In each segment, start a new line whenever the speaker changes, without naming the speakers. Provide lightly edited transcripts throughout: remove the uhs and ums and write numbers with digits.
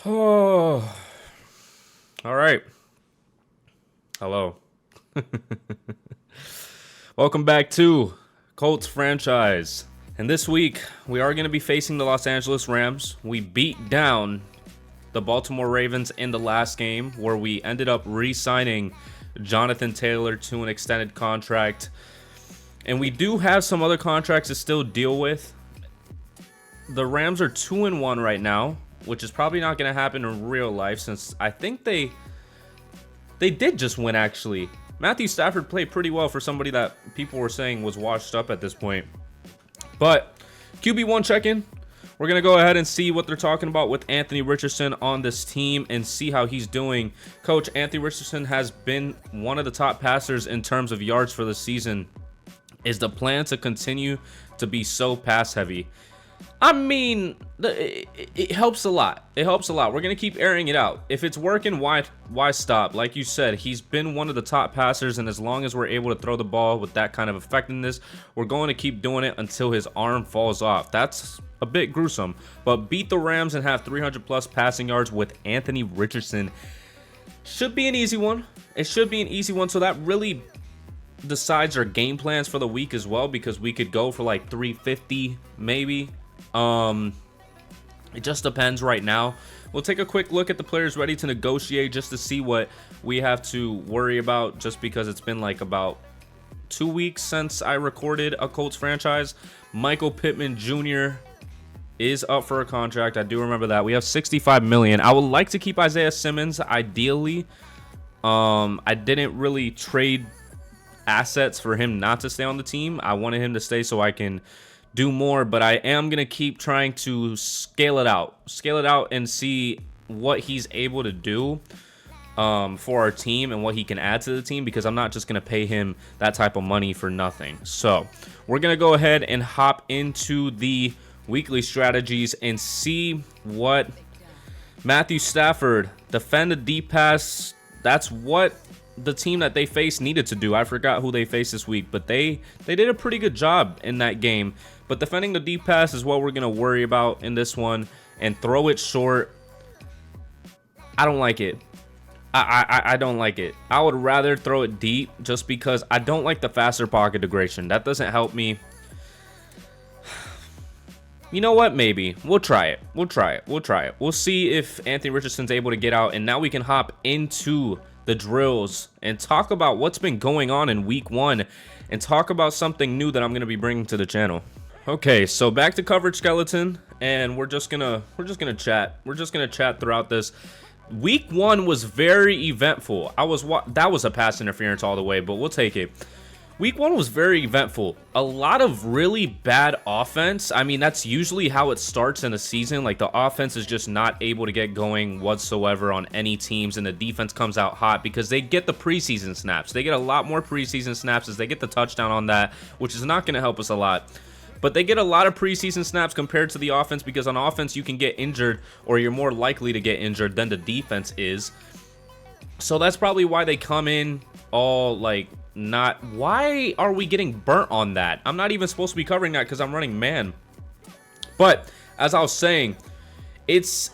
Oh, all right. Hello. Welcome back to Colts franchise. And this week, we are going to be facing the Los Angeles Rams. We beat down the Baltimore Ravens in the last game, where we ended up re-signing Jonathan Taylor to an extended contract. And we do have some other contracts to still deal with. The Rams are 2-1 right now, which is probably not going to happen in real life, since I think they did just win, actually. Matthew Stafford played pretty well for somebody that people were saying was washed up at this point. But QB1 check-in. We're going to go ahead and see what they're talking about with Anthony Richardson on this team and see how he's doing. Coach, Anthony Richardson has been one of the top passers in terms of yards for the season. Is the plan to continue to be so pass-heavy? I mean, it helps a lot. It helps a lot. We're going to keep airing it out. If it's working, why stop? Like you said, he's been one of the top passers, and as long as we're able to throw the ball with that kind of effectiveness, we're going to keep doing it until his arm falls off. That's a bit gruesome. But beat the Rams and have 300-plus passing yards with Anthony Richardson should be an easy one. It should be an easy one, so that really decides our game plans for the week as well, because we could go for like 350 maybe. It just depends right now. We'll take a quick look at the players ready to negotiate just to see what we have to worry about, just because it's been like about 2 weeks since I recorded a Colts franchise. Michael Pittman Jr. is up for a contract. I do remember that. We have $65 million. I would like to keep Isaiah Simmons ideally. I didn't really trade assets for him not to stay on the team. I wanted him to stay so I can do more, but I am going to keep trying to scale it out and see what he's able to do for our team and what he can add to the team, because I'm not just going to pay him that type of money for nothing. So we're going to go ahead and hop into the weekly strategies and see what Matthew Stafford, defend the deep pass. That's what the team that they faced needed to do. I forgot who they faced this week, but they did a pretty good job in that game. But defending the deep pass is what we're going to worry about in this one, and throw it short. I don't like it. I don't like it. I would rather throw it deep, just because I don't like the faster pocket degradation. That doesn't help me. You know what? Maybe. We'll try it. We'll see if Anthony Richardson's able to get out, and now we can hop into the drills and talk about what's been going on in week 1 and talk about something new that I'm going to be bringing to the channel. Okay, so back to coverage skeleton, and we're just gonna chat. We're just gonna chat throughout this. Week 1 was very eventful. That was a pass interference all the way, but we'll take it. Week 1 was very eventful. A lot of really bad offense. I mean, that's usually how it starts in a season. Like, the offense is just not able to get going whatsoever on any teams, and the defense comes out hot because they get the preseason snaps. They get a lot more preseason snaps as they get the touchdown on that, which is not going to help us a lot. But they get a lot of preseason snaps compared to the offense, because on offense you can get injured, or you're more likely to get injured than the defense is. So that's probably why they come in all like not. Why are we getting burnt on that? I'm not even supposed to be covering that because I'm running man. But as I was saying, it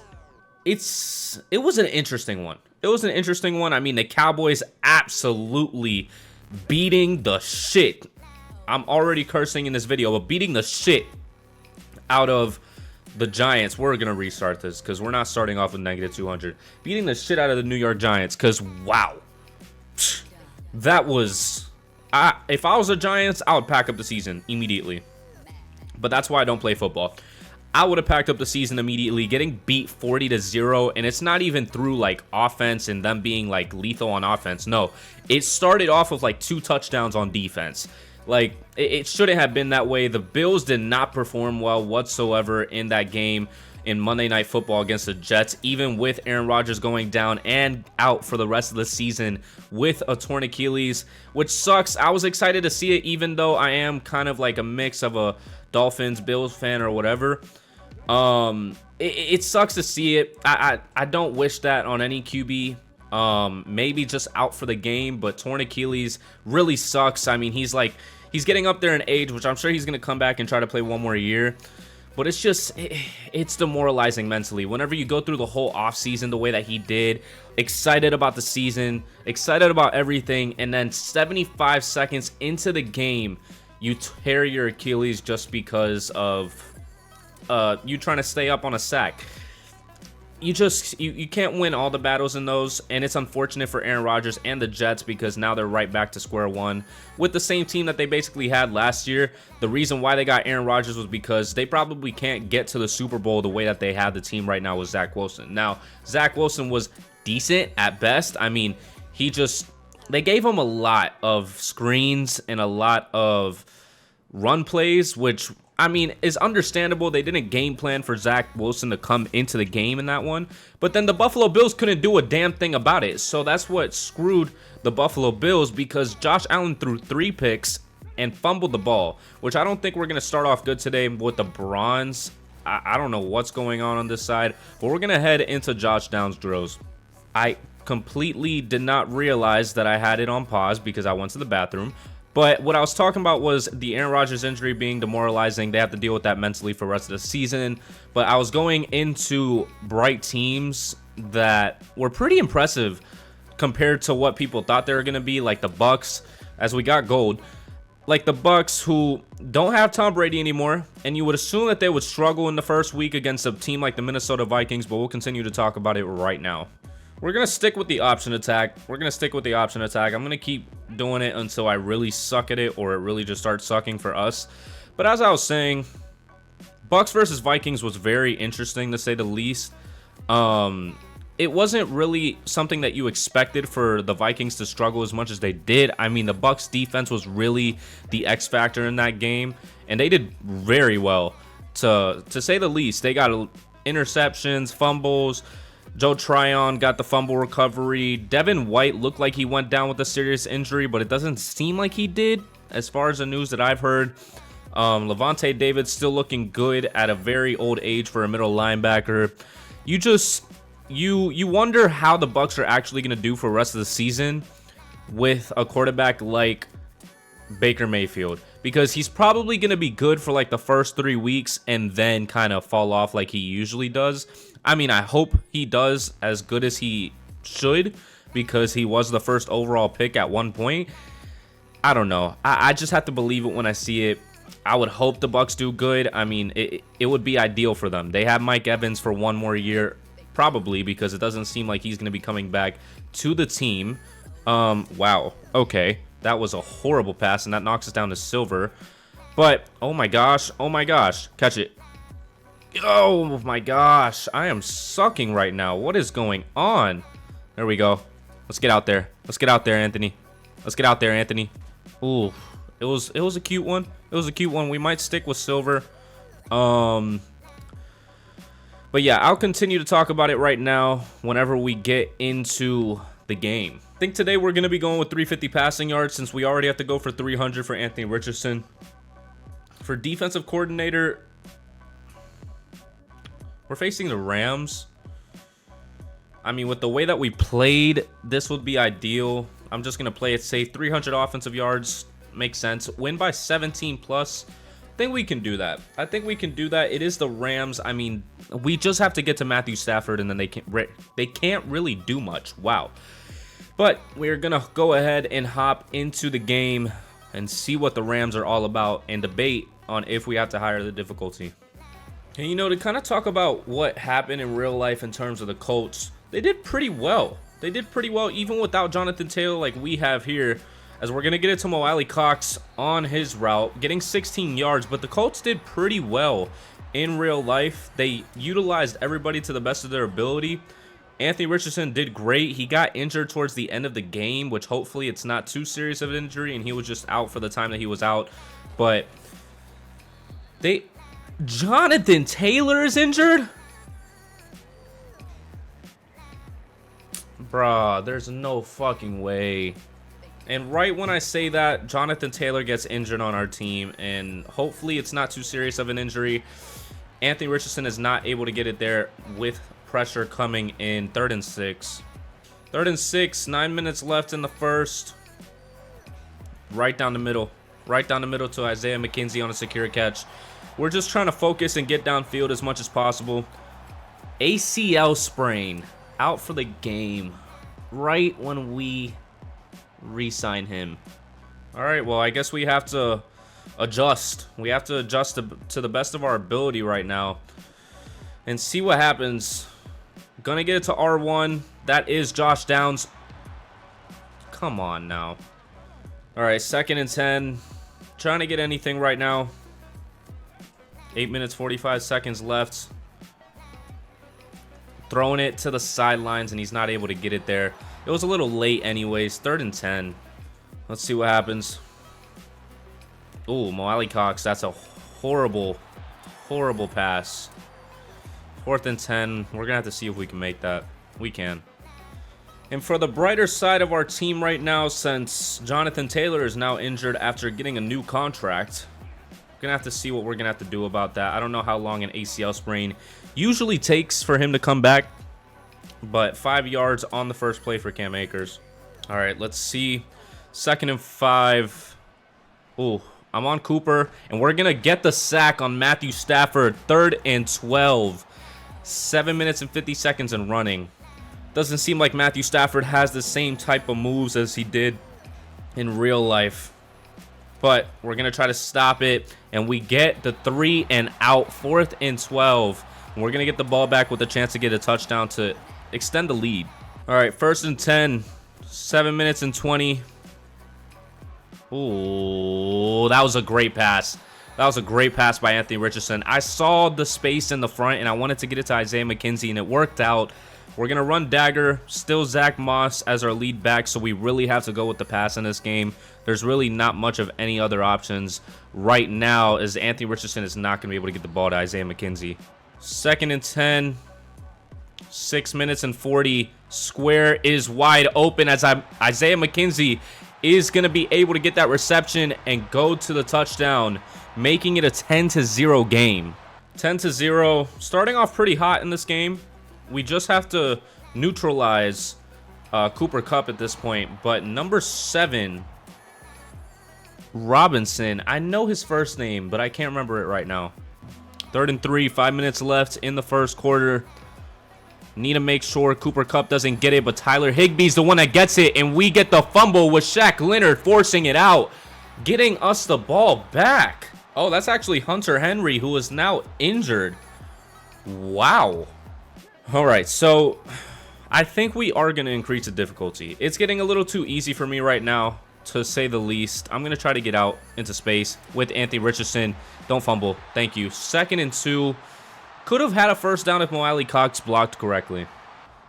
was an interesting one. It was an interesting one. I mean, the Cowboys absolutely beating the shit. I'm already cursing in this video, but beating the shit out of the Giants. We're going to restart this because we're not starting off with negative 200. Beating the shit out of the New York Giants, because, wow. That was... if I was the Giants, I would pack up the season immediately. But that's why I don't play football. I would have packed up the season immediately, getting beat 40-0, and it's not even through, like, offense and them being, like, lethal on offense. No, it started off with, like, 2 touchdowns on defense. Like, it shouldn't have been that way. The Bills did not perform well whatsoever in that game in Monday Night Football against the Jets, even with Aaron Rodgers going down and out for the rest of the season with a torn Achilles, which sucks. I was excited to see it, even though I am kind of like a mix of a Dolphins, Bills fan or whatever. It sucks to see it. I don't wish that on any QB. Maybe just out for the game, but torn Achilles really sucks. I mean, he's getting up there in age, which I'm sure he's going to come back and try to play one more year. But it's just, it's demoralizing mentally. Whenever you go through the whole offseason the way that he did, excited about the season, excited about everything, and then 75 seconds into the game, you tear your Achilles just because of you trying to stay up on a sack. You can't win all the battles in those, and it's unfortunate for Aaron Rodgers and the Jets because now they're right back to square one with the same team that they basically had last year. The reason why they got Aaron Rodgers was because they probably can't get to the Super Bowl the way that they have the team right now with Zach Wilson. Now, Zach Wilson was decent at best. I mean, they gave him a lot of screens and a lot of run plays, which, I mean, is understandable. They didn't game plan for Zach Wilson to come into the game in that one. But then the Buffalo Bills couldn't do a damn thing about it. So that's what screwed the Buffalo Bills, because Josh Allen threw 3 picks and fumbled the ball, which I don't think we're going to start off good today with the Browns. I don't know what's going on this side, but we're going to head into Josh Downs drills. I completely did not realize that I had it on pause because I went to the bathroom. But what I was talking about was the Aaron Rodgers injury being demoralizing. They have to deal with that mentally for the rest of the season. But I was going into bright teams that were pretty impressive compared to what people thought they were going to be, like the Bucks, as we got gold. Like the Bucks, who don't have Tom Brady anymore, and you would assume that they would struggle in the first week against a team like the Minnesota Vikings, but we'll continue to talk about it right now. We're going to stick with the option attack. I'm going to keep doing it until I really suck at it, or it really just starts sucking for us. But as I was saying, Bucks versus Vikings was very interesting, to say the least. It wasn't really something that you expected for the Vikings to struggle as much as they did. I mean, the Bucks defense was really the X factor in that game, and they did very well, to say the least. They got interceptions, fumbles. Joe Tryon got the fumble recovery. Devin White looked like he went down with a serious injury, but it doesn't seem like he did, as far as the news that I've heard. Levante David still looking good at a very old age for a middle linebacker. You wonder how the Bucks are actually going to do for the rest of the season with a quarterback like Baker Mayfield, because he's probably going to be good for like the first 3 weeks and then kind of fall off like he usually does. I mean, I hope he does as good as he should, because he was the first overall pick at one point. I don't know. I just have to believe it when I see it. I would hope the Bucks do good. I mean, it would be ideal for them. They have Mike Evans for one more year, probably, because it doesn't seem like he's going to be coming back to the team. Wow. Okay. That was a horrible pass, and that knocks us down to silver. But, oh my gosh. Catch it. Oh my gosh. I am sucking right now. What is going on? There we go. Let's get out there. Anthony. Ooh. It was a cute one. We might stick with silver. But yeah, I'll continue to talk about it right now whenever we get into the game. I think today we're going to be going with 350 passing yards, since we already have to go for 300 for Anthony Richardson. For defensive coordinator, we're facing the Rams. I mean, with the way that we played, this would be ideal. I'm just going to play it safe. 300 offensive yards makes sense. Win by 17 plus. I think we can do that. It is the Rams. I mean, we just have to get to Matthew Stafford, and then they can't really do much. Wow. But we're going to go ahead and hop into the game and see what the Rams are all about, and debate on if we have to higher the difficulty. And, you know, to kind of talk about what happened in real life in terms of the Colts, they did pretty well. Even without Jonathan Taylor like we have here, as we're going to get it to Mo Alley Cox on his route, getting 16 yards. But the Colts did pretty well in real life. They utilized everybody to the best of their ability. Anthony Richardson did great. He got injured towards the end of the game, which hopefully it's not too serious of an injury, and he was just out for the time that he was out. But Jonathan Taylor is injured? Bruh, there's no fucking way. And right when I say that, Jonathan Taylor gets injured on our team, and hopefully it's not too serious of an injury. Anthony Richardson is not able to get it there with pressure coming in. 3rd and 6. 9 minutes left in the first. Right down the middle to Isaiah McKenzie on a secure catch. We're just trying to focus and get downfield as much as possible. ACL sprain, out for the game, right when we re-sign him. All right, well, I guess we have to adjust. We have to adjust to the best of our ability right now and see what happens. Gonna get it to R1. That is Josh Downs. Come on now. All right, 2nd and 10. Trying to get anything right now. 8 minutes, 45 seconds left. Throwing it to the sidelines, and he's not able to get it there. It was a little late anyways. 3rd and 10. Let's see what happens. Ooh, Mo Alley Cox. That's a horrible, horrible pass. 4th and 10. We're going to have to see if we can make that. We can. And for the brighter side of our team right now, since Jonathan Taylor is now injured after getting a new contract, we're going to have to see what we're going to have to do about that. I don't know how long an ACL sprain usually takes for him to come back, but 5 yards on the first play for Cam Akers. All right, let's see. 2nd and 5. Ooh, I'm on Cooper, and we're going to get the sack on Matthew Stafford. 3rd and 12. 7 minutes and 50 seconds and running. Doesn't seem like Matthew Stafford has the same type of moves as he did in real life. But we're going to try to stop it, and we get the 3 and out. 4th and 12. And we're going to get the ball back with a chance to get a touchdown to extend the lead. All right, 1st and 10. 7 minutes and 20. Ooh, that was a great pass. That was a great pass by Anthony Richardson. I saw the space in the front, and I wanted to get it to Isaiah McKenzie, and it worked out. We're going to run dagger. Still Zach Moss as our lead back, so we really have to go with the pass in this game. There's really not much of any other options right now, as Anthony Richardson is not going to be able to get the ball to Isaiah McKenzie. 2nd and 10. 6 minutes and 40. Square is wide open as Isaiah McKenzie is going to be able to get that reception and go to the touchdown, making it a 10-0 game. 10-0. Starting off pretty hot in this game. We just have to neutralize Cooper Kupp at this point. But number 7, Robinson. I know his first name, but I can't remember it right now. 3rd and 3. 5 minutes left in the first quarter. Need to make sure Cooper Kupp doesn't get it, but Tyler Higbee's the one that gets it, and we get the fumble with Shaq Leonard forcing it out, getting us the ball back. Oh, that's actually Hunter Henry, who is now injured. Wow. All right, so I think we are going to increase the difficulty. It's getting a little too easy for me right now, to say the least. I'm going to try to get out into space with Anthony Richardson. Don't fumble. Thank you. 2nd and 2. Could have had a first down if Mo Alley Cox blocked correctly.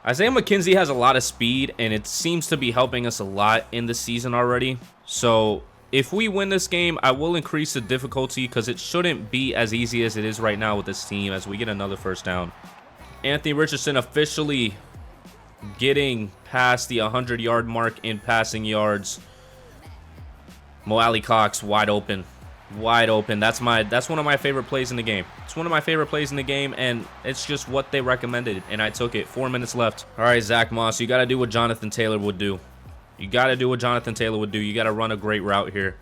Isaiah McKenzie has a lot of speed, and it seems to be helping us a lot in the season already. So if we win this game, I will increase the difficulty because it shouldn't be as easy as it is right now with this team as we get another first down. Anthony Richardson officially getting past the 100-yard mark in passing yards. Mo Alley Cox wide open. Wide open. That's one of my favorite plays in the game. It's one of my favorite plays in the game, and it's just what they recommended, and I took it. 4 minutes left. All right, Zach Moss, you got to do what Jonathan Taylor would do. You got to do what Jonathan Taylor would do. You got to run a great route here.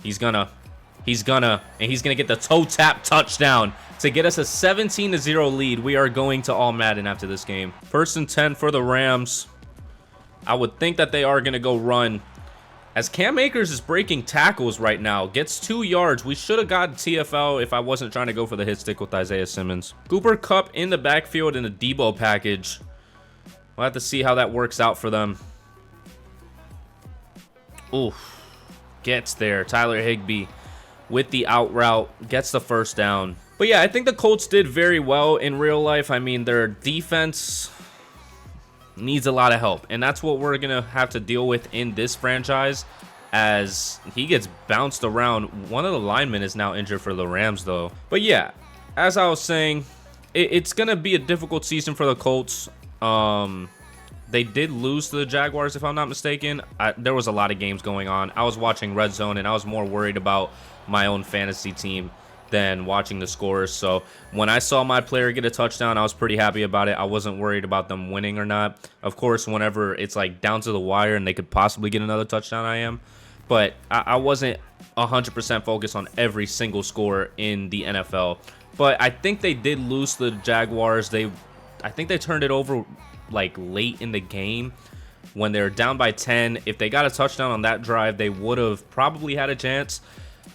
He's gonna, and he's gonna get the toe tap touchdown to get us a 17-0 lead. We are going to all Madden after this game. 1st and 10 for the Rams. I would think that they are gonna go run, as Cam Akers is breaking tackles right now. Gets 2 yards. We should have gotten TFL if I wasn't trying to go for the hit stick with Isaiah Simmons. Cooper Kupp in the backfield in a Debo package. We'll have to see how that works out for them. Oof. Gets there. Tyler Higbee with the out route. Gets the first down. But yeah, I think the Colts did very well in real life. I mean, their defense needs a lot of help, and that's what we're gonna have to deal with in this franchise as he gets bounced around. One of the linemen is now injured for the Rams though. But yeah, as I was saying, it's gonna be a difficult season for the Colts. They did lose to the Jaguars, if I'm not mistaken. There was a lot of games going on. I was watching Red Zone, and I was more worried about my own fantasy team than watching the scores. So when I saw my player get a touchdown, I was pretty happy about it. I wasn't worried about them winning or not. Of course, whenever it's like down to the wire and they could possibly get another touchdown, I am. but I wasn't 100% focused on every single score in the NFL. But I think they did lose the Jaguars. I think they turned it over like late in the game when they're down by 10. If they got a touchdown on that drive, they would have probably had a chance.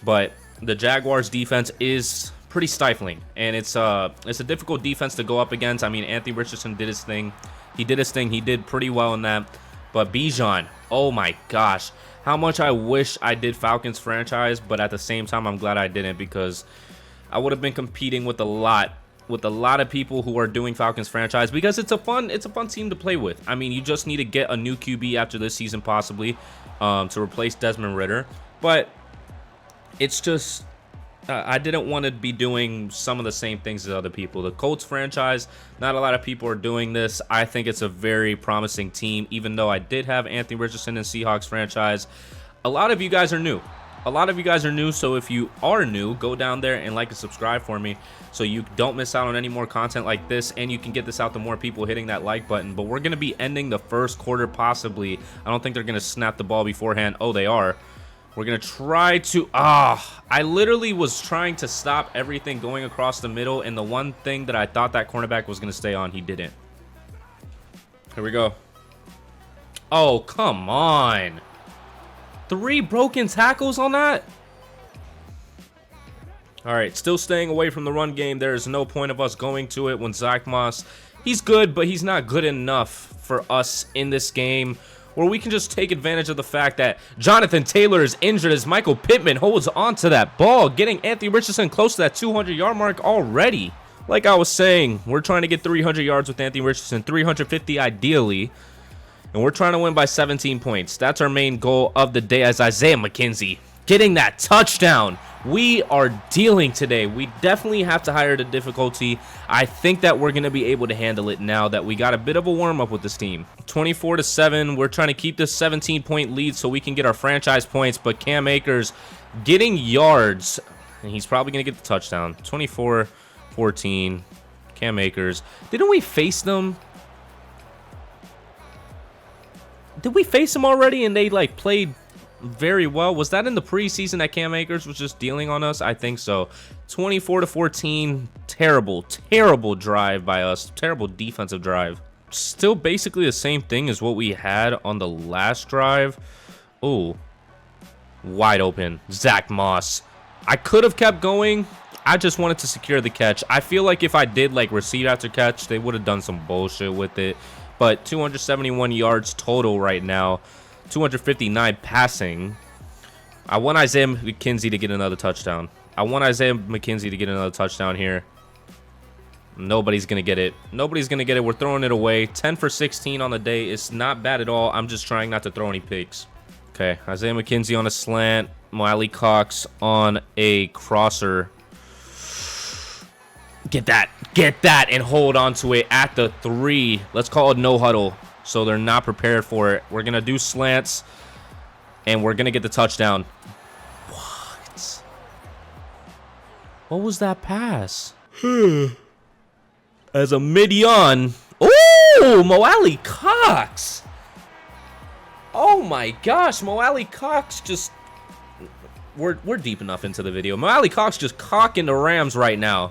But the Jaguars defense is pretty stifling, and it's a difficult defense to go up against. I mean, Anthony Richardson did his thing. He did pretty well in that. But Bijan, oh my gosh, how much I wish I did Falcons franchise, but at the same time, I'm glad I didn't, because I would have been competing with a lot of people who are doing Falcons franchise, because it's a fun team to play with. I mean, you just need to get a new QB after this season, possibly, to replace Desmond Ridder. But it's just, I didn't want to be doing some of the same things as other people. The Colts franchise, not a lot of people are doing this. I think it's a very promising team, even though I did have Anthony Richardson in Seahawks franchise. A lot of you guys are new. So if you are new, go down there and like and subscribe for me so you don't miss out on any more content like this, and you can get this out to more people hitting that like button. But we're going to be ending the first quarter possibly. I don't think they're going to snap the ball beforehand. Oh, they are. We're going to try to... I literally was trying to stop everything going across the middle, and the one thing that I thought that cornerback was going to stay on, he didn't. Here we go. Oh, come on. 3 broken tackles on that? All right, still staying away from the run game. There is no point of us going to it when Zach Moss, he's good, but he's not good enough for us in this game, where we can just take advantage of the fact that Jonathan Taylor is injured as Michael Pittman holds on to that ball, getting Anthony Richardson close to that 200-yard mark already. Like I was saying, we're trying to get 300 yards with Anthony Richardson, 350 ideally, and we're trying to win by 17 points. That's our main goal of the day, as Isaiah McKenzie getting that touchdown. We are dealing today. We definitely have to higher the difficulty. I think that we're going to be able to handle it now that we got a bit of a warm-up with this team. 24-7. We're trying to keep this 17-point lead so we can get our franchise points, but Cam Akers getting yards, and he's probably going to get the touchdown. 24-14. Cam Akers. Didn't we face them? Did we face them already and they like played very well? Was that in the preseason that Cam Akers was just dealing on us? I think so. 24-14. Terrible drive by us. Terrible defensive drive. Still basically the same thing as what we had on the last drive. Oh, wide open. Zach Moss. I could have kept going. I just wanted to secure the catch. I feel like if I did like receive after catch, they would have done some bullshit with it. But 271 yards total right now. 259 passing. I want Isaiah McKenzie to get another touchdown. Here. Nobody's going to get it. We're throwing it away. 10 for 16 on the day. It's not bad at all. I'm just trying not to throw any picks. Okay, Isaiah McKenzie on a slant. Miley Cox on a crosser. Get that, and hold on to it at the 3. Let's call it no huddle, so they're not prepared for it. We're going to do slants, and we're going to get the touchdown. What was that pass? As a mid-yawn. Oh, Moali Cox. Oh, my gosh. Moali Cox just... We're deep enough into the video. Moali Cox just cocking the Rams right now.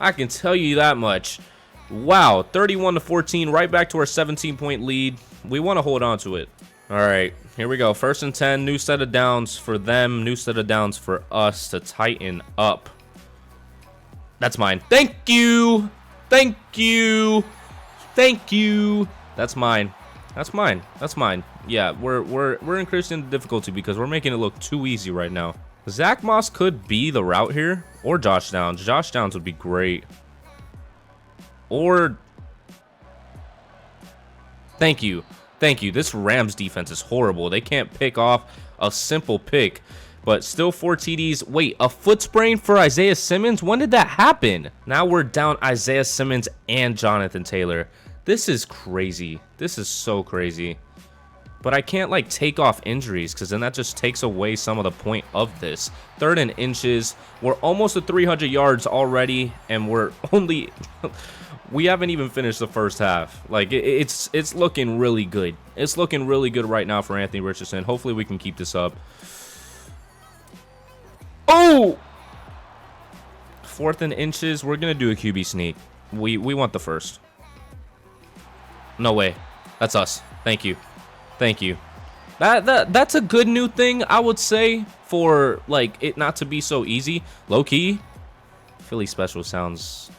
I can tell you that much. Wow, 31-14, right back to our 17-point lead. We want to hold on to it. All right, here we go. 1st and 10, new set of downs for them, new set of downs for us to tighten up. That's mine. Thank you. That's mine. Yeah, we're increasing the difficulty because we're making it look too easy right now. Zach Moss could be the route here, or Josh Downs. Josh Downs would be great. Or... Thank you. This Rams defense is horrible. They can't pick off a simple pick. But still 4 TDs. Wait, a foot sprain for Isaiah Simmons? When did that happen? Now we're down Isaiah Simmons and Jonathan Taylor. This is crazy. This is so crazy. But I can't, like, take off injuries because then that just takes away some of the point of this. 3rd and inches. We're almost at 300 yards already, and we're only... we haven't even finished the first half. Like, it's looking really good. It's looking really good right now for Anthony Richardson. Hopefully we can keep this up. Ooh! 4th and inches. We're going to do a QB sneak. We want the first. No way. That's us. Thank you. Thank you. That's a good new thing, I would say, for like it not to be so easy. Low key, Philly special sounds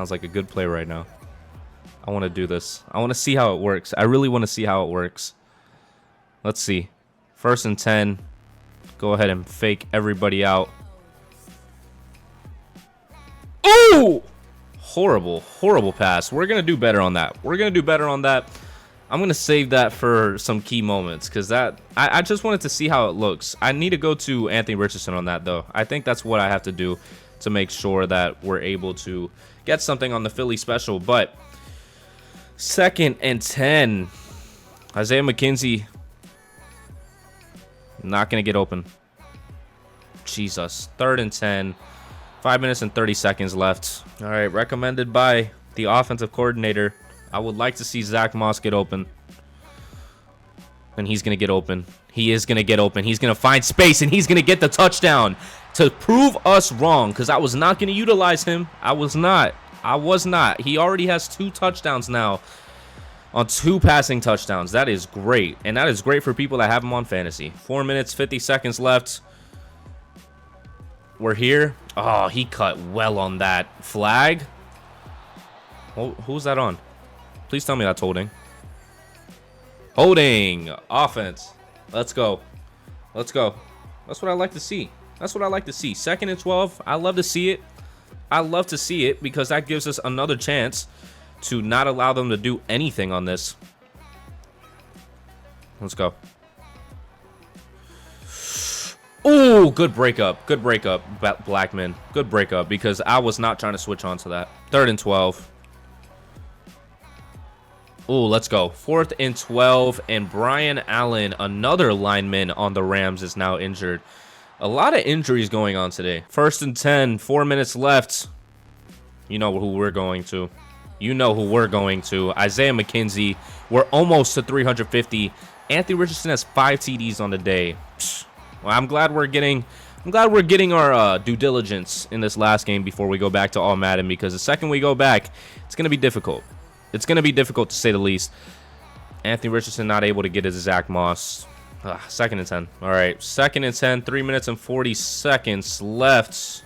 like a good play right now. I want to do this. I want to see how it works. I really want to see how it works. Let's see. 1st and 10. Go ahead and fake everybody out. Ooh! Horrible, horrible pass. We're going to do better on that. We're going to do better on that. I'm going to save that for some key moments because I just wanted to see how it looks. I need to go to Anthony Richardson on that, though. I think that's what I have to do to make sure that we're able to get something on the Philly special. But 2nd and 10. Isaiah McKenzie not going to get open. Jesus. 3rd and 10. 5 minutes and 30 seconds left. All right, recommended by the offensive coordinator. I would like to see Zach Moss get open. And he's going to get open. He is going to get open. He's going to find space, and he's going to get the touchdown to prove us wrong because I was not going to utilize him. I was not. He already has 2 touchdowns now on 2 passing touchdowns. That is great, and that is great for people that have him on fantasy. 4 minutes, 50 seconds left. We're here. Oh, he cut well on that flag. Oh, who's that on? Please tell me that's holding. Holding. Offense. Let's go. Let's go. That's what I like to see. That's what I like to see. 2nd and 12. I love to see it. I love to see it because that gives us another chance to not allow them to do anything on this. Let's go. Ooh, good breakup. Good breakup, Blackman. Good breakup because I was not trying to switch on to that. 3rd and 12. Ooh, let's go. 4th and 12, and Brian Allen, another lineman on the Rams, is now injured. A lot of injuries going on today. 1st and 10, 4 minutes left. You know who we're going to. You know who we're going to. Isaiah McKenzie. We're almost to 350. Anthony Richardson has 5 TDs on the day. Well, I'm glad we're getting our due diligence in this last game before we go back to all Madden, because the second we go back, it's going to be difficult. It's going to be difficult to say the least. Anthony Richardson not able to get his Zach Moss. 2nd and 10. All right, 2nd and 10. 3 minutes and 40 seconds left.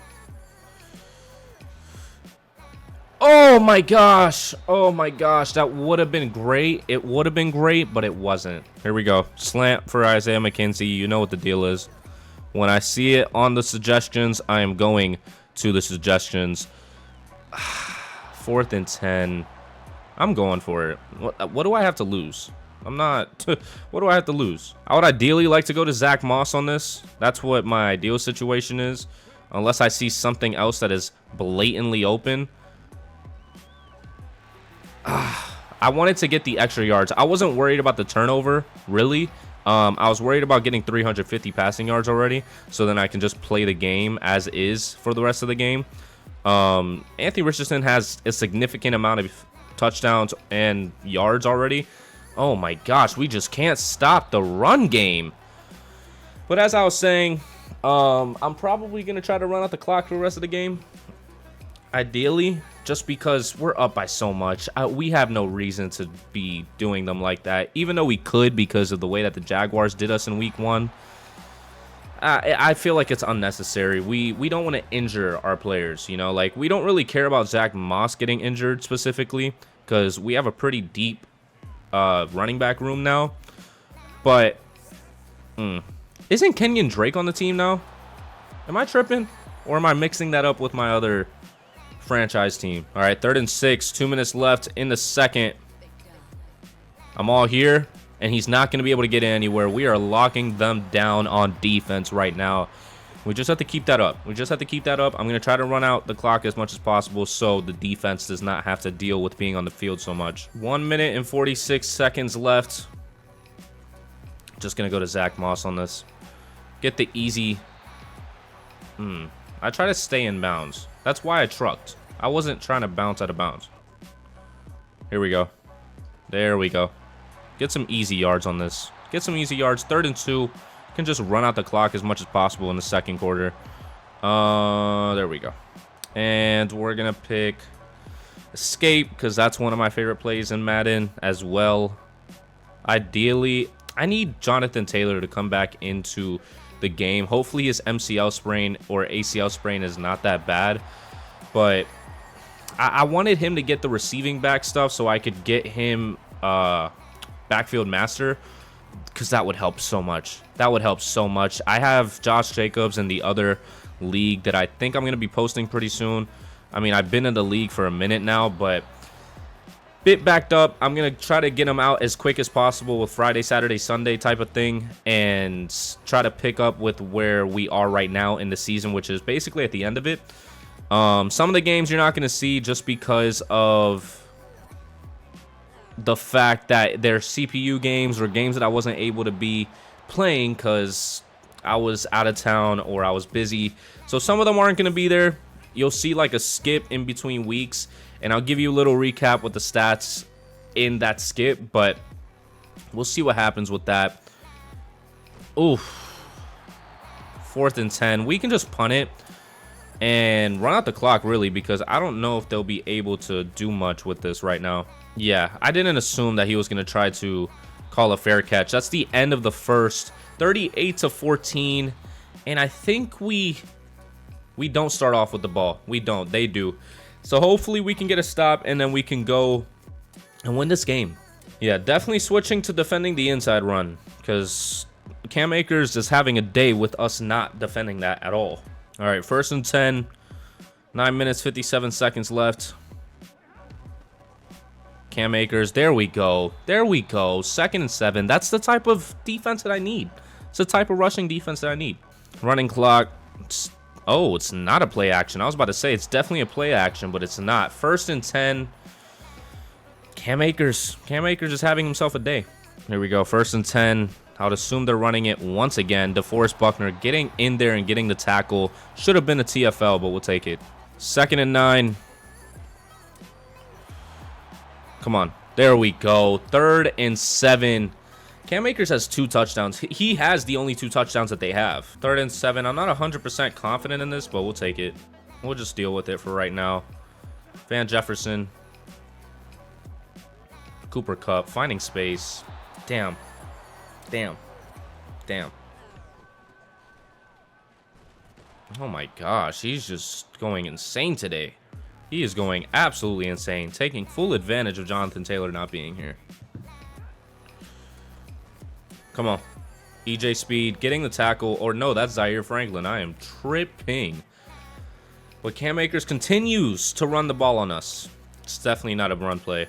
Oh my gosh. Oh my gosh. That would have been great. It would have been great, but it wasn't. Here we go. Slant for Isaiah McKenzie. You know what the deal is. When I see it on the suggestions, I am going to the suggestions. 4th and 10. I'm going for it. What do I have to lose? I'm not. What do I have to lose? I would ideally like to go to Zach Moss on this. That's what my ideal situation is. Unless I see something else that is blatantly open. I wanted to get the extra yards. I wasn't worried about the turnover, really. I was worried about getting 350 passing yards already. So then I can just play the game as is for the rest of the game. Anthony Richardson has a significant amount of touchdowns and yards already. Oh my gosh, we just can't stop the run game. But as I was saying, I'm probably going to try to run out the clock for the rest of the game. Ideally, just because we're up by so much. We have no reason to be doing them like that, even though we could because of the way that the Jaguars did us in week 1. I feel like it's unnecessary. We don't want to injure our players, you know, like we don't really care about Zach Moss getting injured specifically because we have a pretty deep running back room now. But isn't Kenyon Drake on the team now? Am I tripping, or am I mixing that up with my other franchise team? All right, 3rd and 6, 2 minutes left in the second. I'm all here. And he's not going to be able to get anywhere. We are locking them down on defense right now. We just have to keep that up. I'm going to try to run out the clock as much as possible so the defense does not have to deal with being on the field so much. 1 minute and 46 seconds left. Just going to go to Zach Moss on this. Get the easy. I try to stay in bounds. That's why I trucked. I wasn't trying to bounce out of bounds. Here we go. There we go. Get some easy yards on this. Get some easy yards. 3rd and 2. Can just run out the clock as much as possible in the second quarter. There we go. And we're going to pick escape because that's one of my favorite plays in Madden as well. Ideally, I need Jonathan Taylor to come back into the game. Hopefully his MCL sprain or ACL sprain is not that bad. But I wanted him to get the receiving back stuff so I could get him backfield master, because that would help so much. That would help so much. I have Josh Jacobs in the other league that I think I'm going to be posting pretty soon. I mean, I've been in the league for a minute now, but bit backed up. I'm going to try to get him out as quick as possible with Friday, Saturday, Sunday type of thing, and try to pick up with where we are right now in the season, which is basically at the end of it. Some of the games you're not going to see just because of the fact that they're CPU games or games that I wasn't able to be playing because I was out of town or I was busy. So some of them aren't going to be there. You'll see like a skip in between weeks, and I'll give you a little recap with the stats in that skip, but we'll see what happens with that. Oof. 4th and 10. We can just punt it and run out the clock, really, because I don't know if they'll be able to do much with this right now. Yeah, I didn't assume that he was going to try to call a fair catch. That's the end of the first. 38-14, and I think we don't start off with the ball. We don't. They do. So hopefully we can get a stop, and then we can go and win this game. Yeah, definitely switching to defending the inside run, because Cam Akers is having a day with us not defending that at all. All right, 1st and 10, 9 minutes, 57 seconds left. Cam Akers, there we go. There we go. 2nd and 7. That's the type of defense that I need. It's the type of rushing defense that I need. Running clock. Oh, it's not a play action. I was about to say it's definitely a play action, but it's not. 1st and 10. Cam Akers. Cam Akers is having himself a day. Here we go. 1st and 10. I would assume they're running it once again. DeForest Buckner getting in there and getting the tackle. Should have been a TFL, but we'll take it. 2nd and 9. Come on. There we go. 3rd and 7. Cam Akers has 2 touchdowns. He has the only 2 touchdowns that they have. 3rd and 7. I'm not 100% confident in this, but we'll take it. We'll just deal with it for right now. Van Jefferson. Cooper Kupp finding space. Damn. Damn. Damn. Oh my gosh. He's just going insane today. He is going absolutely insane, taking full advantage of Jonathan Taylor not being here. Come on. EJ Speed getting the tackle. Or no, that's Zaire Franklin. I am tripping. But Cam Akers continues to run the ball on us. It's definitely not a run play.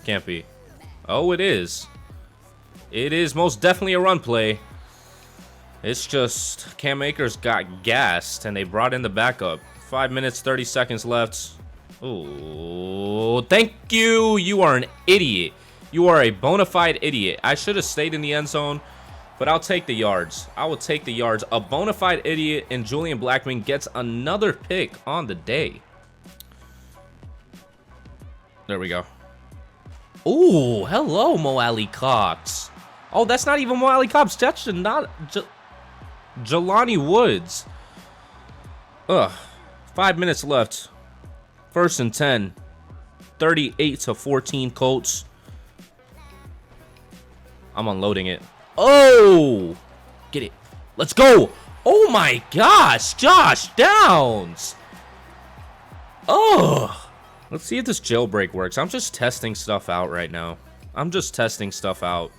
Can't be. Oh, it is. It is most definitely a run play. It's just Cam Akers got gassed and they brought in the backup. 5 minutes, 30 seconds left. Oh, thank you. You are an idiot. You are a bona fide idiot. I should have stayed in the end zone, but I'll take the yards. I will take the yards. A bona fide idiot, and Julian Blackman gets another pick on the day. There we go. Ooh, hello, Mo Alley Cox. Oh, that's not even Mo Alley Cox. That's not Jelani Woods. Ugh. 5 minutes left. 1st and 10. 38-14 Colts. I'm unloading it. Oh! Get it. Let's go. Oh my gosh. Josh Downs. Oh. Let's see if this jailbreak works. I'm just testing stuff out right now. I'm just testing stuff out.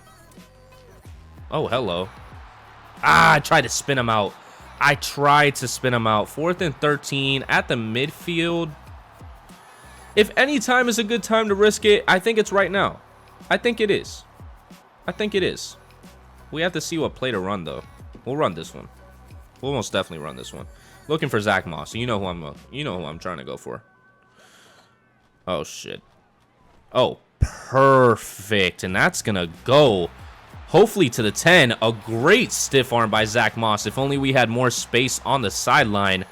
Oh, hello. Ah, I tried to spin him out. I tried to spin him out. 4th and 13 at the midfield. If any time is a good time to risk it, I think it's right now. I think it is. I think it is. We have to see what play to run, though. We'll run this one. We'll most definitely run this one. Looking for Zach Moss. You know who I'm trying to go for. Oh shit. Oh, perfect. And that's gonna go hopefully to the 10. A great stiff arm by Zach Moss. If only we had more space on the sideline.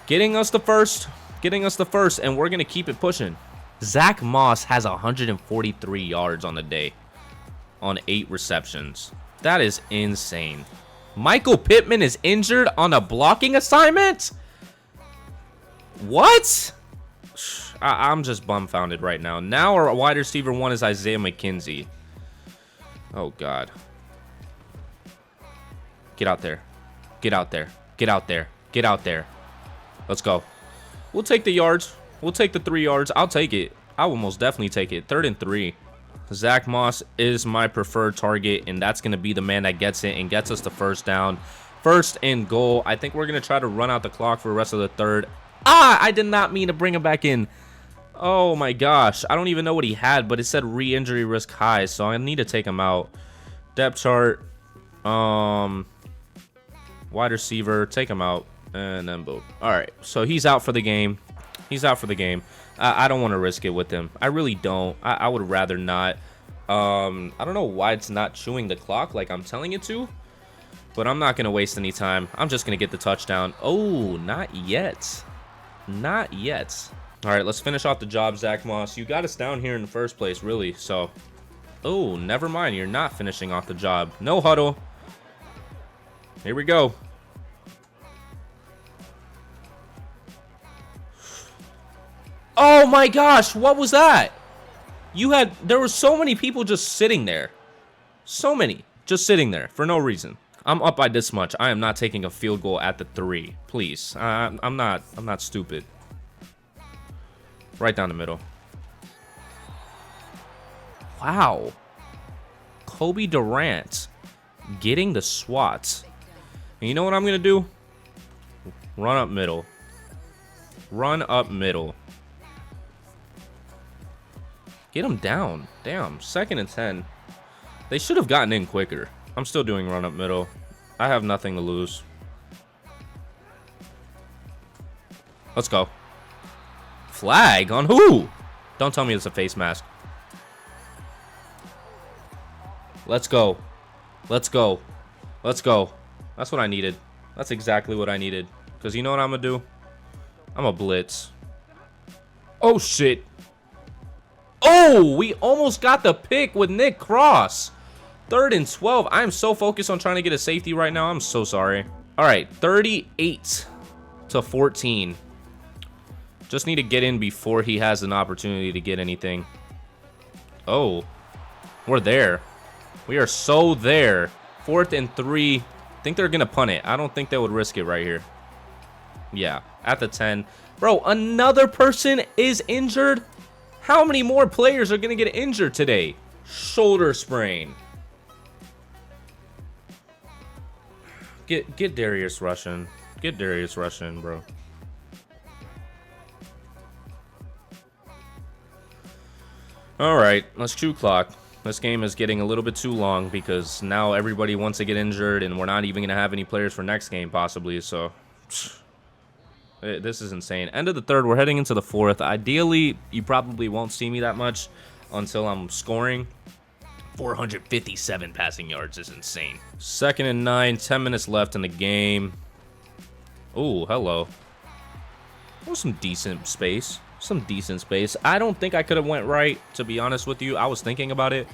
Getting us the first. Getting us the first. And we're going to keep it pushing. Zach Moss has 143 yards on the day. On 8 receptions. That is insane. Michael Pittman is injured on a blocking assignment? What? I'm just bumfounded right now. Now our wide receiver 1 is Isaiah McKenzie. Oh, God. Get out there. Get out there. Get out there. Get out there. Let's go. We'll take the yards. We'll take the 3 yards. I'll take it. I will most definitely take it. 3rd and 3. Zach Moss is my preferred target, and that's going to be the man that gets it and gets us the first down. 1st and goal. I think we're going to try to run out the clock for the rest of the 3rd. I did not mean to bring him back in. Oh, my gosh. I don't even know what he had, but it said re-injury risk high, so I need to take him out. Depth chart. Wide receiver. Take him out. And then boom. All right, so he's out for the game. He's out for the game. I don't want to risk it with him. I really don't. I would rather not. I don't know why it's not chewing the clock like I'm telling it to, but I'm not going to waste any time. I'm just going to get the touchdown. Oh, not yet. Not yet. All right, let's finish off the job, Zach Moss. You got us down here in the first place, really. So, oh, never mind. You're not finishing off the job. No huddle. Here we go. Oh my gosh, what was that? There were so many people just sitting there. So many just sitting there for no reason. I'm up by this much. I am not taking a field goal at the 3. Please. I'm not stupid. Right down the middle. Wow. Kobe Durant getting the swats. And you know what I'm going to do? Run up middle. Run up middle. Get him down. Damn. 2nd and 10. They should have gotten in quicker. I'm still doing run up middle. I have nothing to lose. Let's go. Flag on who? Don't tell me it's a face mask. Let's go. Let's go. Let's go. That's what I needed. That's exactly what I needed. Because you know what I'm going to do? I'm going to blitz. Oh, shit. Oh, we almost got the pick with Nick Cross. 3rd and 12. I am so focused on trying to get a safety right now. I'm so sorry. All right, 38-14. Just need to get in before he has an opportunity to get anything. Oh, we're there. We are so there. 4th and 3. I think they're going to punt it. I don't think they would risk it right here. Yeah, at the 10. Bro, another person is injured. How many more players are going to get injured today? Shoulder sprain. Get Darius Russian. Get Darius Russian, bro. All right, let's chew clock. This game is getting a little bit too long because now everybody wants to get injured, and we're not even going to have any players for next game possibly, so this is insane. End of the 3rd. We're heading into the 4th. Ideally, you probably won't see me that much until I'm scoring. 457 passing yards is insane. 2nd and 9. 10 minutes left in the game. Oh, hello. That was some decent space. Some decent space. I don't think I could have went right, to be honest with you. I was thinking about it.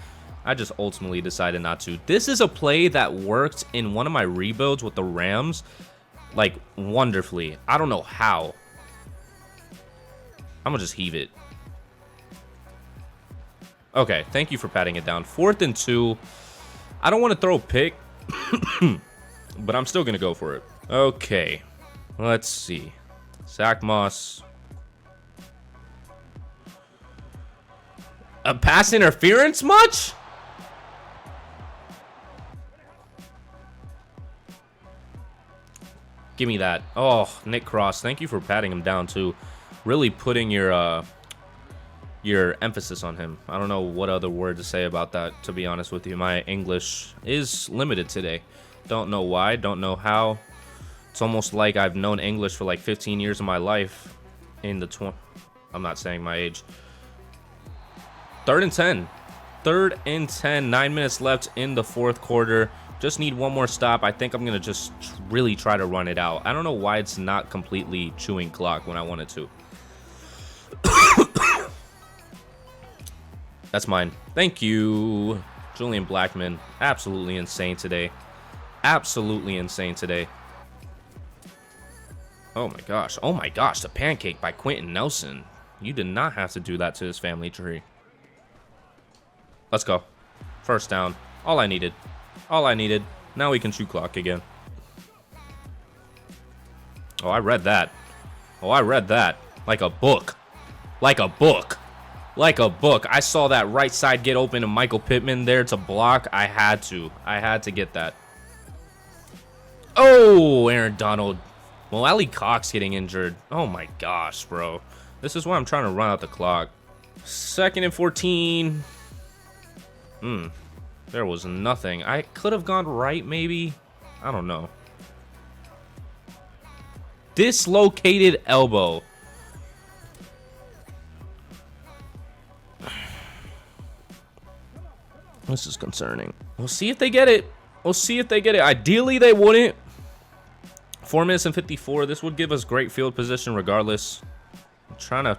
I just ultimately decided not to. This is a play that worked in one of my rebuilds with the Rams. Like, wonderfully. I don't know how. I'm going to just heave it. Okay, thank you for patting it down. 4th and 2. I don't want to throw a pick, but I'm still going to go for it. Okay, let's see. Zach Moss. A pass interference much? Give me that. Oh, Nick Cross. Thank you for patting him down, too. Really putting your emphasis on him. I don't know what other word to say about that, to be honest with you. My English is limited today. Don't know why. Don't know how. It's almost like I've known English for like 15 years of my life. I'm not saying my age. 3rd and 10. 3rd and 10. 9 minutes left in the 4th quarter. Just need one more stop. I think I'm going to just really try to run it out. I don't know why it's not completely chewing clock when I want it to. That's mine. Thank you. Julian Blackmon. Absolutely insane today. absolutely insane today. Oh my gosh. Oh my gosh. The pancake by Quentin Nelson. You did not have to do that to his family tree. Let's go. First down. All I needed. All I needed. Now we can shoot clock again. Oh, I read that. Oh, I read that. Like a book. Like a book. Like a book. I saw that right side get open and Michael Pittman there to block. I had to. I had to get that. Oh, Aaron Donald. Well, Ali Cox getting injured. Oh my gosh, bro. This is why I'm trying to run out the clock. 2nd and 14. There was nothing. I could have gone right, maybe. I don't know. Dislocated elbow. This is concerning. We'll see if they get it. We'll see if they get it. Ideally, they wouldn't. 4 minutes and 54. This would give us great field position regardless. I'm trying to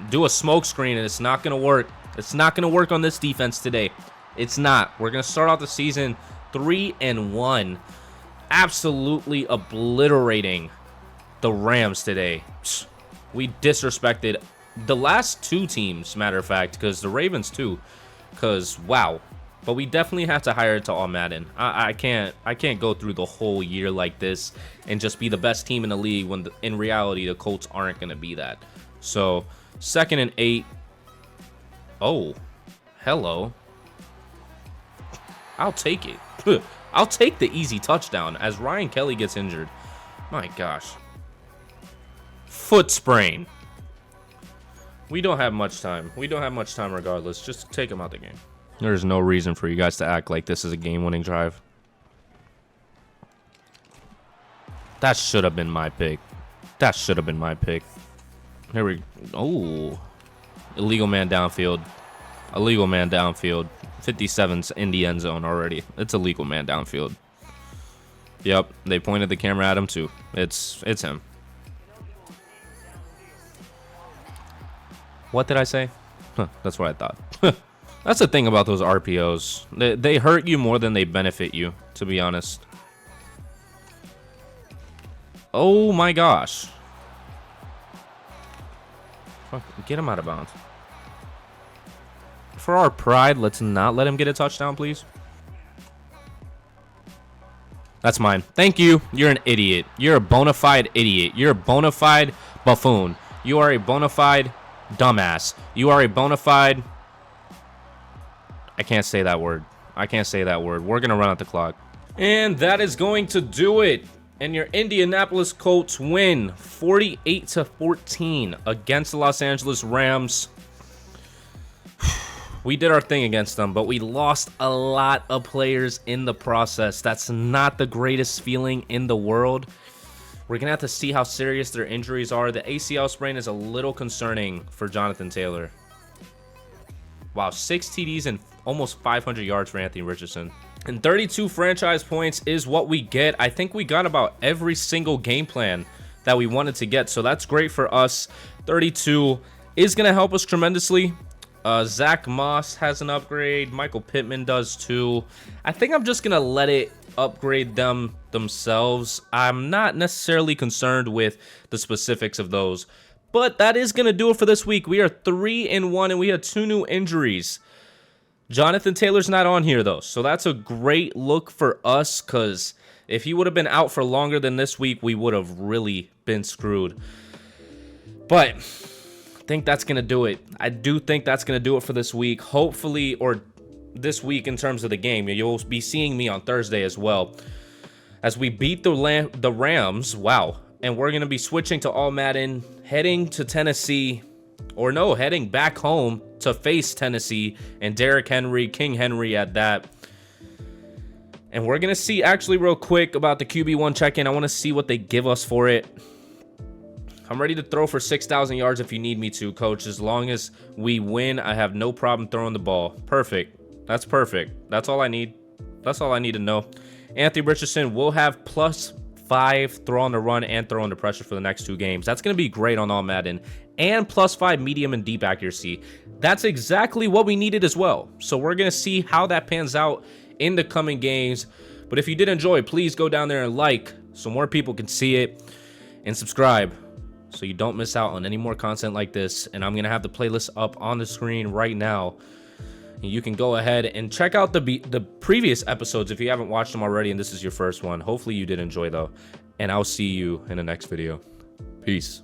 do a smoke screen, and it's not going to work. It's not going to work on this defense today. It's not. We're going to start out the season 3-1. Absolutely obliterating the Rams today. We disrespected the last 2 teams, matter of fact, because the Ravens too. Because, wow. But we definitely have to hire it to all Madden. I can't go through the whole year like this and just be the best team in the league when in reality the Colts aren't going to be that. So 2nd and 8. Oh, hello. I'll take it. I'll take the easy touchdown as Ryan Kelly gets injured. My gosh. Foot sprain. We don't have much time. We don't have much time regardless. Just take him out the game. There's no reason for you guys to act like this is a game-winning drive. That should have been my pick. That should have been my pick. Here we go. Oh. Illegal man downfield. Illegal man downfield. 57's in the end zone already. It's a legal man downfield. Yep. They pointed the camera at him too. It's him. What did I say? Huh, that's what I thought. That's the thing about those RPOs. They hurt you more than they benefit you, to be honest. Oh my gosh. Fuck, get him out of bounds. For our pride, let's not let him get a touchdown, please. That's mine. Thank you. You're an idiot. You're a bona fide idiot. You're a bona fide buffoon. You are a bona fide dumbass. You are a bona fide... I can't say that word. I can't say that word. We're going to run out the clock. And that is going to do it. And your Indianapolis Colts win 48-14 against the Los Angeles Rams. We did our thing against them, but we lost a lot of players in the process. That's not the greatest feeling in the world. We're going to have to see how serious their injuries are. The ACL sprain is a little concerning for Jonathan Taylor. Wow, 6 TDs and almost 500 yards for Anthony Richardson. And 32 franchise points is what we get. I think we got about every single game plan that we wanted to get, so that's great for us. 32 is going to help us tremendously. Zach Moss has an upgrade. Michael Pittman does too. I think I'm just going to let it upgrade them themselves. I'm not necessarily concerned with the specifics of those. But that is going to do it for this week. We are 3-1, and we had 2 new injuries. Jonathan Taylor's not on here, though, so that's a great look for us, because if he would have been out for longer than this week, we would have really been screwed. But I think that's going to do it. I do think that's going to do it for this week. Hopefully, or this week in terms of the game, you'll be seeing me on Thursday as well. As we beat the Rams, wow. And we're going to be switching to all Madden, heading to Tennessee, or no, heading back home to face Tennessee and Derrick Henry, King Henry at that. And we're going to see, actually real quick, about the QB1 check-in. I want to see what they give us for it. I'm ready to throw for 6,000 yards if you need me to, coach. As long as we win, I have no problem throwing the ball. Perfect. That's perfect. That's all I need. That's all I need to know. Anthony Richardson will have +5 throw on the run and throw under pressure for the next 2 games. That's going to be great on all Madden. And +5 medium and deep accuracy. That's exactly what we needed as well. So we're going to see how that pans out in the coming games. But if you did enjoy, please go down there and like so more people can see it, and subscribe so you don't miss out on any more content like this. And I'm gonna have the playlist up on the screen right now. You can go ahead and check out the previous episodes if you haven't watched them already and this is your first one. Hopefully you did enjoy though, and I'll see you in the next video. Peace.